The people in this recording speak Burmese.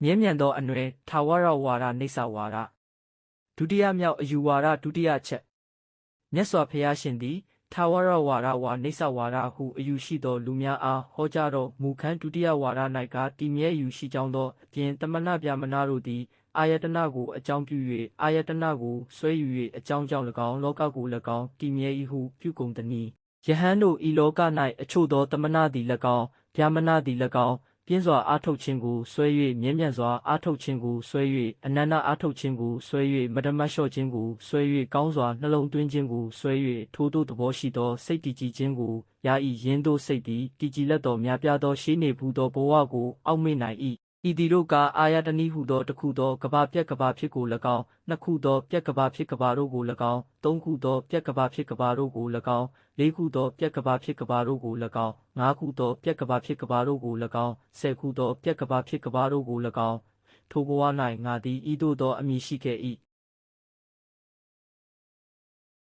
မြဲမြံသောအနွယ်ထာဝရဝါဒနေဆဝါဒဒုတိယမြောက်အယူဝါဒဒုတိယချက်မြတ်စွာဘုရားရှင်သည်ထာဝရဝါဒဝါနေဆဝါဒဟုအယူရှိသောလူများအားဟောကြားတော်မူခန်းဒုတိယဝါဒ၌ကတည်မြဲအယူရှိကြောင်းသောအပြင်တမနာပြမနာတို့သည်အာယတနာကိုအကြောင်းပြု၍အာယတနာကိုဆွဲယူ၍အကြောင်းကြောင့်၎င်းလောကကို၎င်းတည်မြဲ၏ဟုပြုကုန်သည်။ယဟန်တို့ဤလောက၌အချို့သောတမနာသည်၎င်းဗျာမနာသည်၎င်းပြင်းစွာအားထုတ်ခြင်းကိုဆွဲ၍မြဲမြံစွာအားထုတ်ခြင်းကိုဆွဲ၍အနန္တအားထုတ်ခြင်းကိုဆွဲ၍မဓမ္မလျှော့ခြင်းကိုဆွဲ၍ကောင်းစွာနှလုံးသွင်းခြင်းကိုဆွဲ၍ထိုသို့သဘောရှိသောစိတ်တည်ကြည်ခြင်းကိုယာဤယင်းတို့စိတ်သည်တည်ကြည်လက်တော်များပြားသောရှိနေဘူးသောဘဝကိုအောက်မေ့နိုင်၏ဤသည်တို့ကအာယတနိဟုသောတစ်ခုသောကဘာပြက်ကဘာဖြစ်ကို၎င်းနှစ်ခုသောပြက်ကဘာဖြစ်ကဘာတို့ကို၎င်းသုံးခုသောပြက်ကဘာဖြစ်ကဘာတို့ကို၎င်းလေးခုသောပြက်ကဘာဖြစ်ကဘာတို့ကို၎င်းငါးခုသောပြက်ကဘာဖြစ်ကဘာတို့ကို၎င်းဆယ်ခုသောပြက်ကဘာဖြစ်ကဘာတို့ကို၎င်းထိုဘဝ၌ငါသည်ဤသို့သောအမည်ရှိခဲ့၏